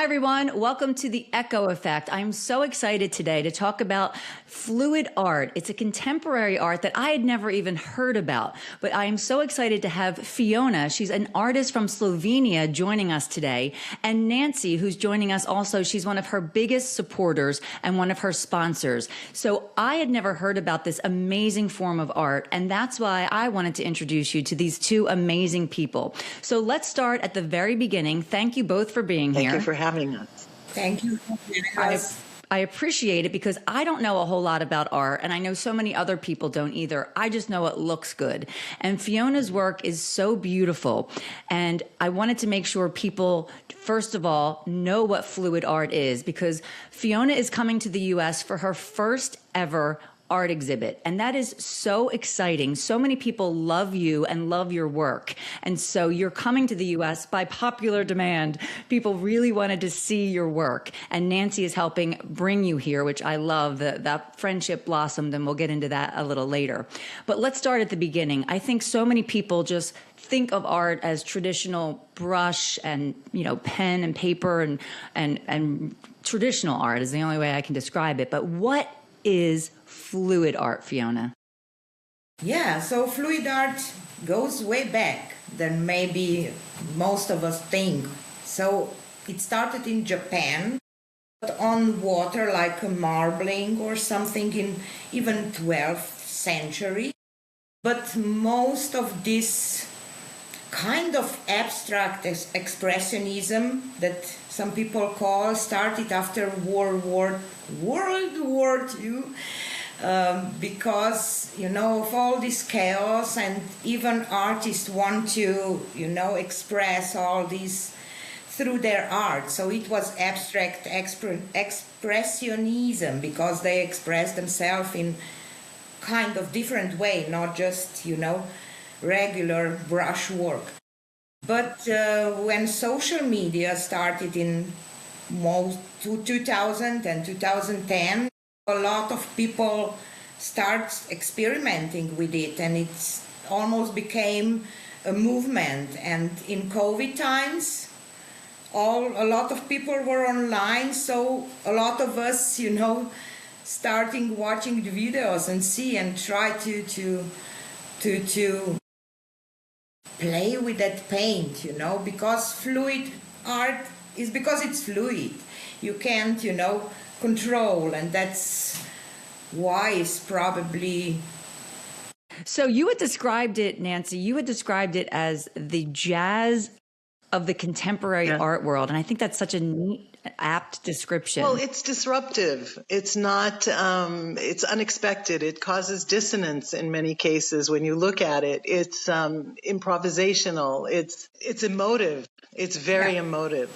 Hi, everyone. Welcome to the Echo Effect. I'm so excited today to talk about fluid art. It's a contemporary art that I had never even heard about, but I am so excited to have Fiona. She's an artist from Slovenia joining us today, and Nancy, who's joining us also. She's one of her biggest supporters and one of her sponsors. So I had never heard about this amazing form of art, and that's why I wanted to introduce you to these two amazing people. So let's start at the very beginning. Thank you both for being here. Thank you for having us. Thank you for having us. I appreciate it because I don't know a whole lot about art, and I know so many other people don't either. I just know it looks good. And Fiona's work is so beautiful. And I wanted to make sure people, first of all, know what fluid art is, because Fiona is coming to the US for her first ever art exhibit. And that is so exciting. So many people love you and love your work. And so you're coming to the US by popular demand. People really wanted to see your work. And Nancy is helping bring you here, which I love. That friendship blossomed, and we'll get into that a little later. But let's start at the beginning. I think so many people just think of art as traditional brush and, pen and paper and traditional art is the only way I can describe it. But what is fluid art, Fiona? Yeah, so fluid art goes way back than maybe most of us think. So it started in Japan, but on water, like a marbling or something in even 12th century. But most of this kind of abstract expressionism that some people call started after World War II, because of all this chaos, and even artists want to express all this through their art. So it was abstract expressionism because they express themselves in kind of different way, not just regular brush work. But when social media started in 2000 and 2010, a lot of people start experimenting with it, and it almost became a movement. And in COVID times, a lot of people were online, so a lot of us, starting watching the videos and see and try to play with that paint, because fluid art is because it's fluid. You can't, control, and that's why it's probably. So you had described it, Nancy, as the jazz of the contemporary art world. And I think that's such a neat, apt description. Well, it's disruptive. It's not, it's unexpected. It causes dissonance in many cases when you look at it. It's improvisational. It's emotive. It's very emotive.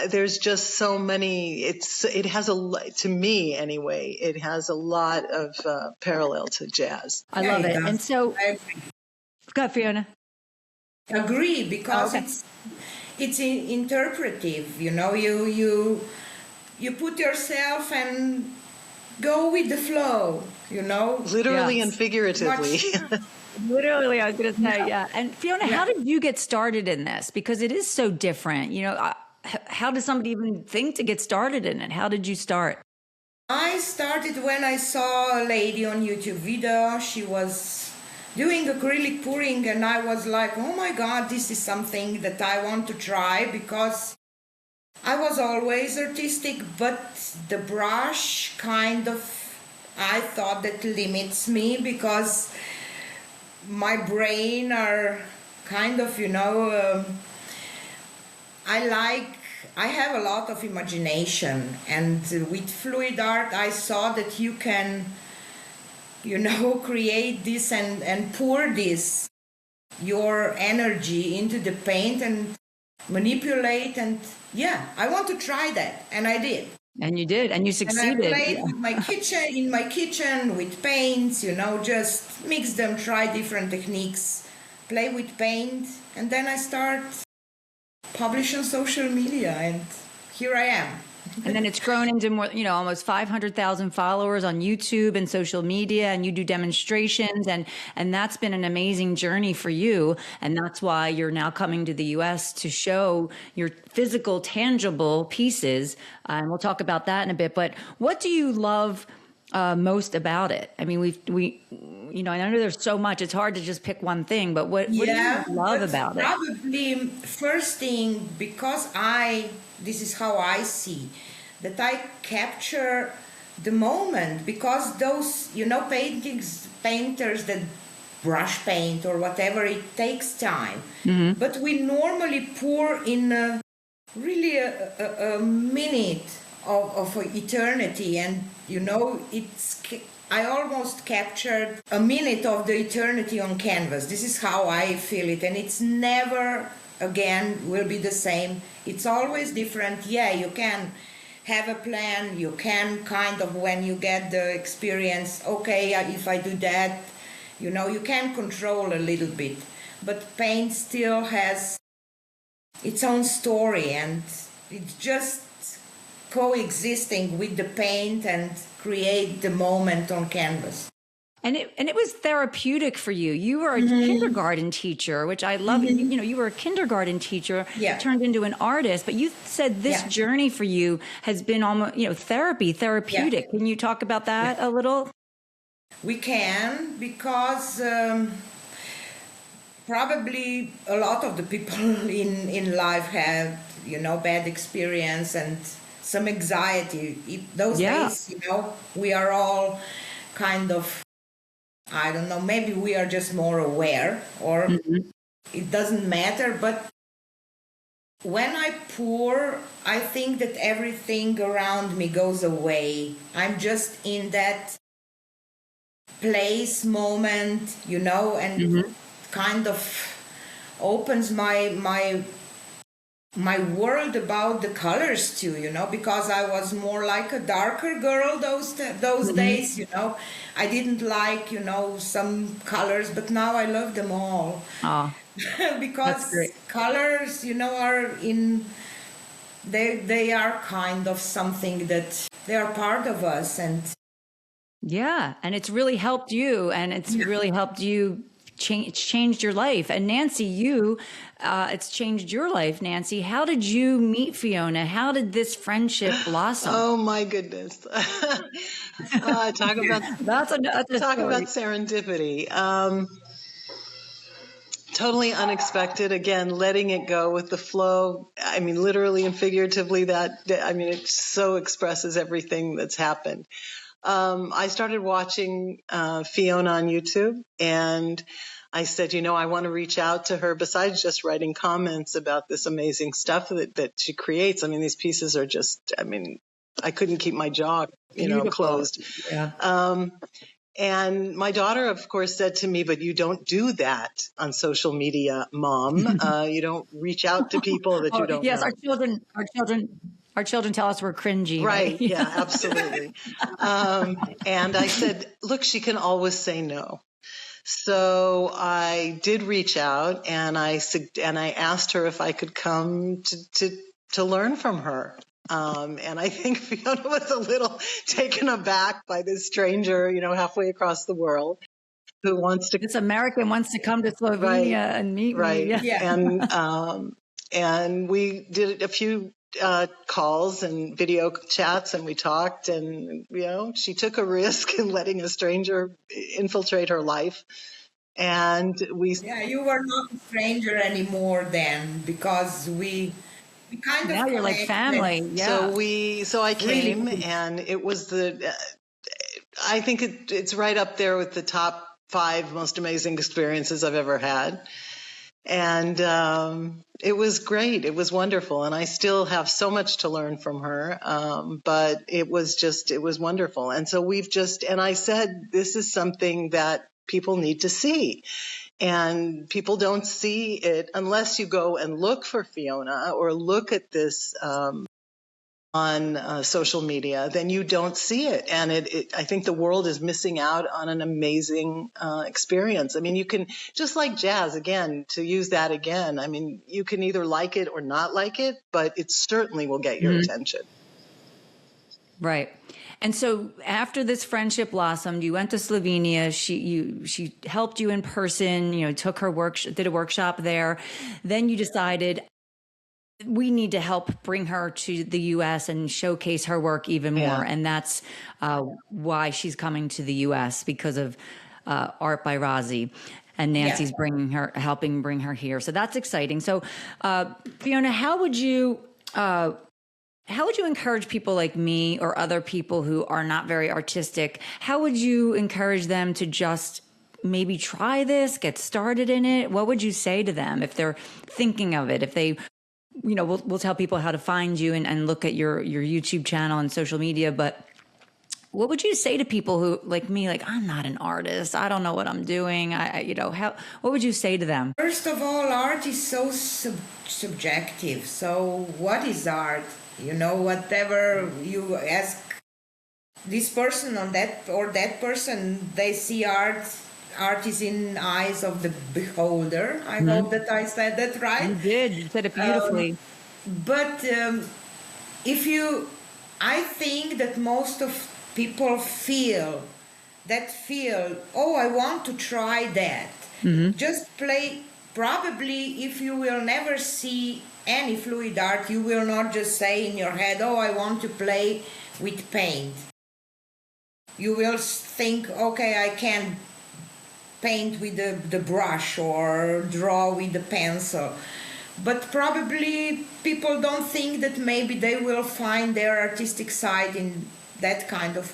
There's just so many, it has to me anyway, it has a lot of parallel to jazz. I love it. And so, go ahead, Fiona. Agree, because it's interpretive. You put yourself and go with the flow. Literally and figuratively. Literally, I was going to say, yeah. And Fiona, how did you get started in this? Because it is so different. How does somebody even think to get started in it? How did you start? I started when I saw a lady on YouTube video. She was doing acrylic pouring, and I was like, oh my God, this is something that I want to try, because I was always artistic, but the brush kind of, I thought that limits me, because my brain are kind of, I have a lot of imagination, and with fluid art I saw that you can create this and pour this, your energy into the paint and manipulate. And I want to try that. And I did. And you did. And you succeeded. And I played in my kitchen with paints, just mix them, try different techniques, play with paint. And then I start publish on social media, and here I am. And then it's grown into more, almost 500,000 followers on YouTube and social media, and you do demonstrations, and that's been an amazing journey for you. And that's why you're now coming to the US to show your physical, tangible pieces. And we'll talk about that in a bit. But what do you love most about it? I mean, I know there's so much, it's hard to just pick one thing, but what do you love about it? Probably first thing, because this is how I see, that I capture the moment, because those, painters that brush paint or whatever, it takes time. Mm-hmm. But we normally pour in really a minute of eternity, and I almost captured a minute of the eternity on canvas. This is how I feel it, and it's never again will be the same. It's always different. Yeah, you can have a plan, you can kind of, when you get the experience, okay, if I do that, you can control a little bit, but paint still has its own story, and it's just coexisting with the paint and create the moment on canvas. And it was therapeutic for you. You were a kindergarten teacher, which I love. Mm-hmm. You were a kindergarten teacher, turned into an artist. But you said this journey for you has been almost, therapeutic. Yeah. Can you talk about that a little? We can, because probably a lot of the people in life have, bad experience and some anxiety. Those days, we are all kind of, I don't know, maybe we are just more aware, or it doesn't matter. But when I pour, I think that everything around me goes away. I'm just in that place, moment, and kind of opens my world about the colors too, because I was more like a darker girl those days, I didn't like, some colors, but now I love them all. Oh, because colors, are they are kind of something that they are part of us. And and it's really helped you, and it's really helped you. It's changed your life. And Nancy, it's changed your life, Nancy. How did you meet Fiona? How did this friendship blossom? Oh my goodness. Talk about serendipity. Totally unexpected. Again, letting it go with the flow. I mean, literally and figuratively, it so expresses everything that's happened. I started watching Fiona on YouTube, and I said, I want to reach out to her besides just writing comments about this amazing stuff that she creates. I mean, these pieces are just, I couldn't keep my jaw, closed. Yeah. And my daughter, of course, said to me, but you don't do that on social media, Mom. You don't reach out to people that you don't know. Yes, our children tell us we're cringy. Right. Yeah, absolutely. And I said, look, she can always say no. So I did reach out, and I asked her if I could come to learn from her. And I think Fiona was a little taken aback by this stranger, halfway across the world, who wants to. This American wants to come to Slovenia and meet me. Yeah. And we did a few calls and video chats, and we talked, and she took a risk in letting a stranger infiltrate her life, and you were not a stranger anymore then, because we kind of now you're like family. So I came, really? And it was I think it's right up there with the top 5 most amazing experiences I've ever had. And it was great. It was wonderful. And I still have so much to learn from her. But it was wonderful. And so and I said, this is something that people need to see. And people don't see it unless you go and look for Fiona or look at this on social media, then you don't see it. And I think the world is missing out on an amazing experience. I mean, you can, just like jazz, again, to use that again, you can either like it or not like it, but it certainly will get your attention. Right. And so after this friendship blossomed, you went to Slovenia. She helped you in person, took her work, did a workshop there. Then you decided we need to help bring her to the US and showcase her work even more. Yeah. And that's why she's coming to the US, because of Art by Razi. And Nancy's helping bring her here. So that's exciting. So Fiona, how would you encourage people like me or other people who are not very artistic? How would you encourage them to just maybe try this, get started in it? What would you say to them if they're thinking of it? If they, we'll tell people how to find you and look at your YouTube channel and social media, but what would you say to people who, like me, like, I'm not an artist, I don't know what I'm doing, what would you say to them? First of all, art is so subjective. So what is art? Whatever you ask this person on that or that person, they see art. Art is in eyes of the beholder. I hope that I said that right. You did. You said it beautifully. But I think that most of people feel, oh, I want to try that. Just play. Probably if you will never see any fluid art, you will not just say in your head, oh, I want to play with paint. You will think, okay, I can paint with the brush or draw with the pencil. But probably people don't think that maybe they will find their artistic side in that kind of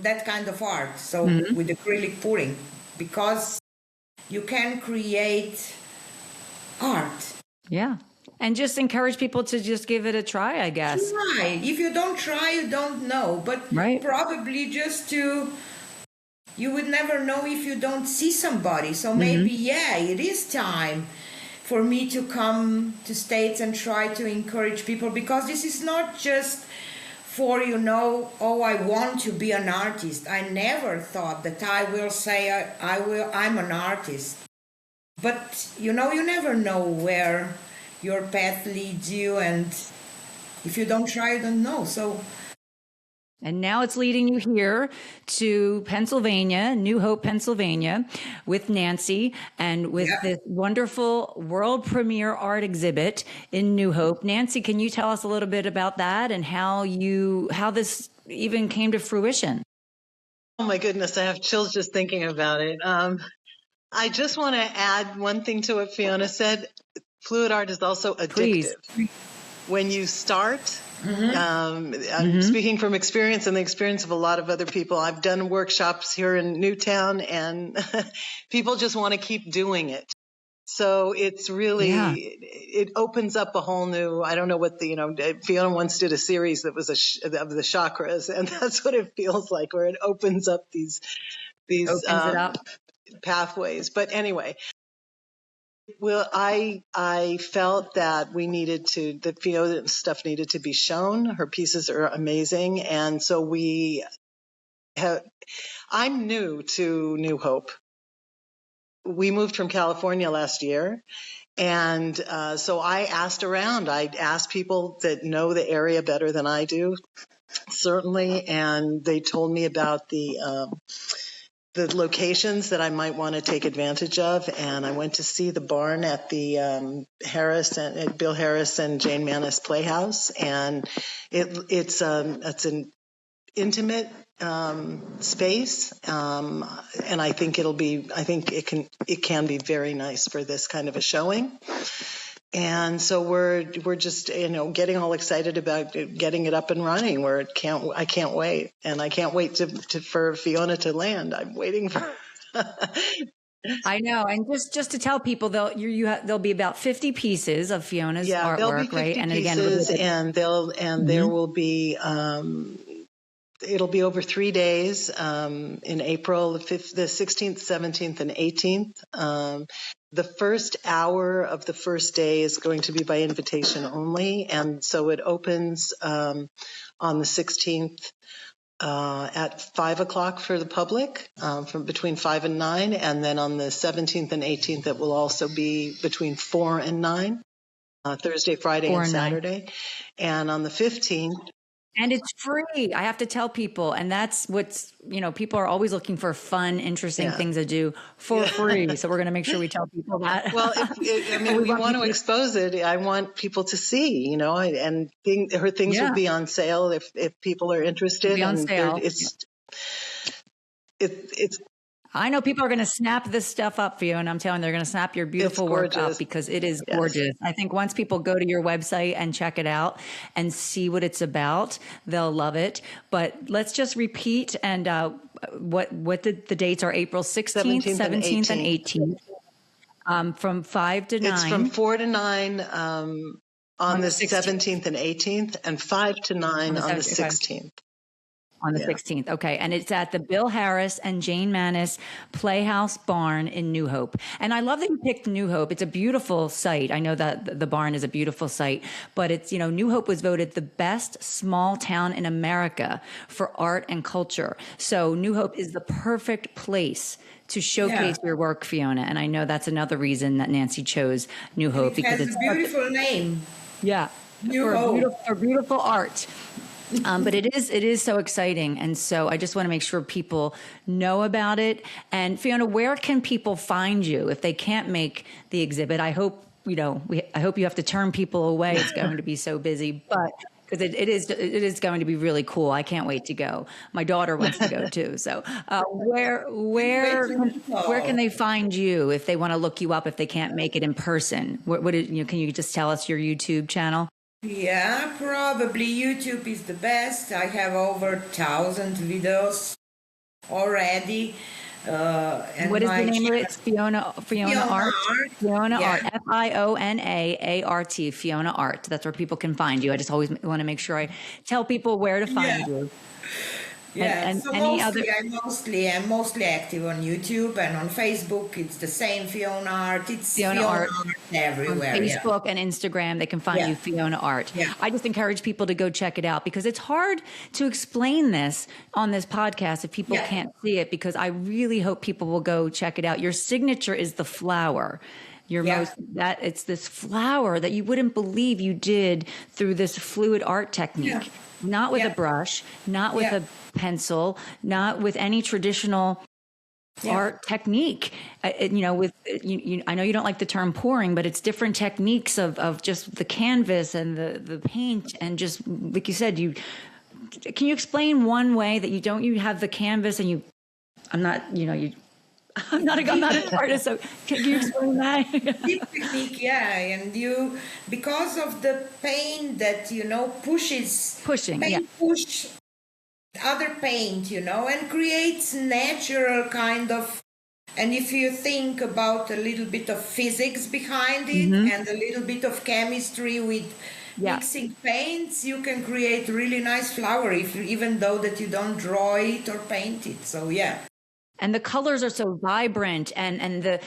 that kind of art. So with acrylic pouring, because you can create art. Yeah. And just encourage people to just give it a try, I guess. Try. If you don't try, you don't know. But probably you would never know if you don't see somebody. So maybe, it is time for me to come to States and try to encourage people, because this is not just for, oh, I want to be an artist. I never thought that I will say I'm an artist. But, you never know where your path leads you, and if you don't try, you don't know. And now it's leading you here to Pennsylvania, New Hope, Pennsylvania, with Nancy and with this wonderful world premiere art exhibit in New Hope. Nancy, can you tell us a little bit about that and how this even came to fruition? Oh my goodness, I have chills just thinking about it. I just want to add one thing to what Fiona said. Fluid art is also addictive. Please. When you start, I'm speaking from experience and the experience of a lot of other people. I've done workshops here in Newtown, and people just want to keep doing it. So it's really, it opens up a whole new, I don't know what Fiona once did a series that was of the chakras, and that's what it feels like, where it opens up these pathways. But anyway, well, I felt that the Fiona stuff needed to be shown. Her pieces are amazing. And so I'm new to New Hope. We moved from California last year. And so I asked around. I asked people that know the area better than I do, certainly. And they told me about the locations that I might want to take advantage of, and I went to see the barn at the Bill Harris and Jane Manis Playhouse, and it's an intimate space, and I think it can be very nice for this kind of a showing. And so we're just getting all excited about getting it up and running. I can't wait, and I can't wait for Fiona to land. I'm waiting for. I know, and just to tell people, there'll be about 50 pieces of Fiona's artwork, right? And pieces, again, there will be. It'll be over 3 days in April, the 16th, 17th, and 18th. The first hour of the first day is going to be by invitation only, and so it opens on the 16th at 5 o'clock for the public, from between 5 and 9, and then on the 17th and 18th it will also be between 4 and 9, Thursday, Friday, and Saturday. And on the 15th, And it's free. I have to tell people. And that's what's, people are always looking for fun, interesting Yeah. things to do for free. So we're going to make sure we tell people that. Well, we want to expose it. I want people to see, and her things will be on sale if people are interested. Be on and sale. It's I know people are going to snap this stuff up for you, and I'm telling you, they're going to snap your beautiful work up because it is gorgeous. I think once people go to your website and check it out and see what it's about, they'll love it. But let's just repeat and what the dates are: April 16th, 17th, and 18th, from 5 to 9. It's from 4 to 9 on the 17th and 18th, and 5 to 9 on the 16th. On the 16th. Okay. And it's at the Bill Harris and Jane Manis Playhouse Barn in New Hope. And I love that you picked New Hope. It's a beautiful site. I know that the barn is a beautiful site, but it's, New Hope was voted the best small town in America for art and culture. So New Hope is the perfect place to showcase your work, Fiona. And I know that's another reason that Nancy chose New Hope because it's a beautiful name. Yeah. New Hope. For beautiful art. But it is so exciting. And so I just want to make sure people know about it. And Fiona, where can people find you if they can't make the exhibit? I hope, I hope you have to turn people away. It's going to be so busy, but because it is going to be really cool. I can't wait to go. My daughter wants to go too. So where can they find you if they want to look you up, if they can't make it in person? Can you just tell us your YouTube channel? Yeah, probably YouTube is the best. I have over 1,000 videos already. And what is the name of it? Fiona Art. Fiona Art. FIONAART. Fiona Art. That's where people can find you. I just always want to make sure I tell people where to find you. Yeah, and so any I'm mostly active on YouTube and on Facebook. It's the same Fiona Art. It's Fiona Art everywhere. On Facebook and Instagram, they can find you Fiona Art. Yeah. I just encourage people to go check it out because it's hard to explain this on this podcast if people can't see it, because I really hope people will go check it out. Your signature is the flower. It's this flower that you wouldn't believe you did through this fluid art technique. Yeah. Not with a brush, not with a pencil, not with any traditional art technique. I know you don't like the term pouring, but it's different techniques of just the canvas and the paint, and just like you said, can you explain one way that you have the canvas and I'm not an artist, so can you explain that? Deep technique, and because of the paint that push other paint, and creates natural kind of. And if you think about a little bit of physics behind it and a little bit of chemistry with mixing paints, you can create really nice flower even though that you don't draw it or paint it. So and the colors are so vibrant, and the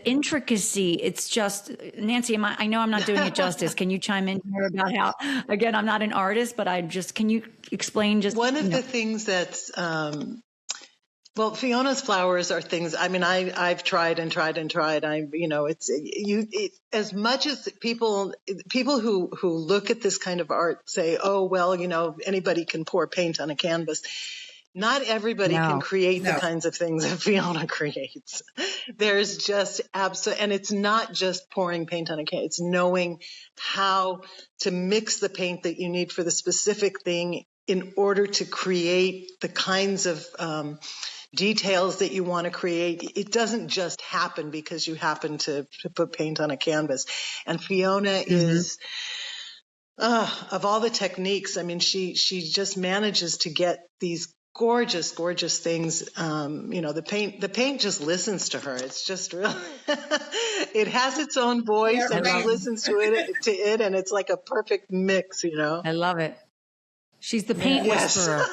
intricacy. It's just, Nancy, I know I'm not doing it justice. Can you chime in here about how? Again, I'm not an artist, but can you explain just one of the things that's Fiona's flowers are things. I mean, I've tried and tried and tried. As much as people who look at this kind of art say, oh well, anybody can pour paint on a canvas. Not everybody can create the kinds of things that Fiona creates. There's just and it's not just pouring paint on a canvas. It's knowing how to mix the paint that you need for the specific thing in order to create the kinds of details that you want to create. It doesn't just happen because you happen to put paint on a canvas. And Fiona is, of all the techniques, I mean, she just manages to get these gorgeous things. The paint just listens to her. It's just really, it has its own voice and she listens to it, and it's like a perfect mix, I love it. She's the paint whisperer.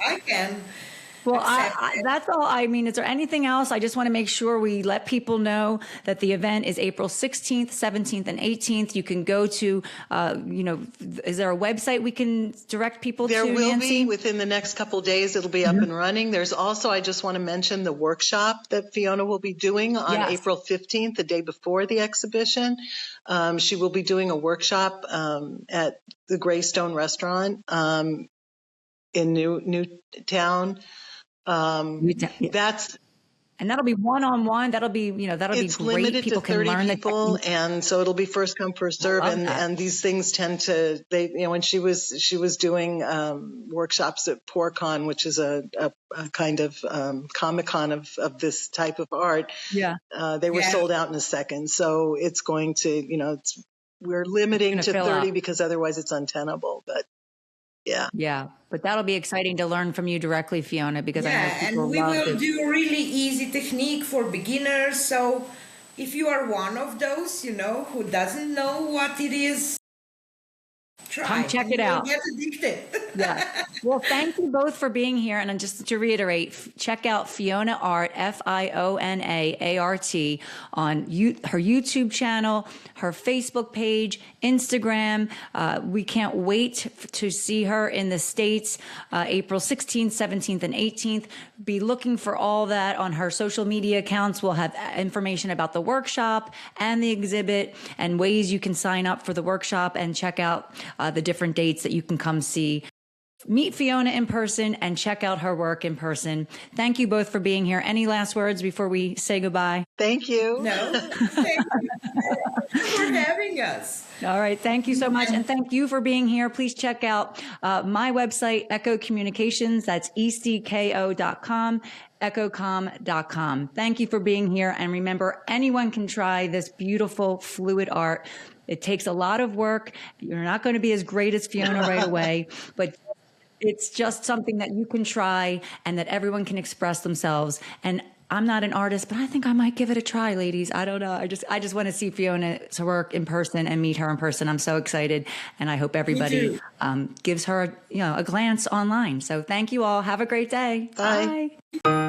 I can. Well, accepted. that's all. I mean, is there anything else? I just want to make sure we let people know that the event is April 16th, 17th, and 18th. You can go to, is there a website we can direct people There to, will Nancy? be within the next couple of days. It'll be up and running. There's also, I just want to mention the workshop that Fiona will be doing on Yes. April 15th, the day before the exhibition. She will be doing a workshop at the Greystone Restaurant in Newtown. Yeah. That's And that'll be one-on-one. That'll be, that'll be it's great. limited People to can 30 learn the people, technique. and so it'll be first come first serve. love And that. and these things tend to when she was doing workshops at PourCon, which is a kind of Comic-Con of this type of art. Yeah. They were Yeah. sold out in a second, so it's going to we're limiting It's to gonna fill 30 up. because otherwise it's untenable. But yeah. Yeah. But that'll be exciting to learn from you directly, Fiona, because I know Yeah, people and we love will this. do really easy technique for beginners. So if you are one of those, who doesn't know what it is, try. Come check it You will out. Get addicted. Yeah. Well, thank you both for being here. And just to reiterate, check out Fiona Art, FIONAART, on her YouTube channel, her Facebook page, Instagram. We can't wait to see her in the States, April 16th, 17th, and 18th. Be looking for all that on her social media accounts. We'll have information about the workshop and the exhibit and ways you can sign up for the workshop and check out the different dates that you can come see. Meet Fiona in person and check out her work in person. Thank you both for being here. Any last words before we say goodbye? Thank you. No, thank you for having us. All right. Thank you so much. And thank you for being here. Please check out my website, Echo Communications. That's ecko.com, echocom.com. Thank you for being here. And remember, anyone can try this beautiful fluid art. It takes a lot of work. You're not going to be as great as Fiona right away, but it's just something that you can try and that everyone can express themselves. And I'm not an artist, but I think I might give it a try, ladies. I don't know. I just want to see Fiona's work in person and meet her in person. I'm so excited. And I hope everybody gives her a glance online. So thank you all. Have a great day. Bye. Bye.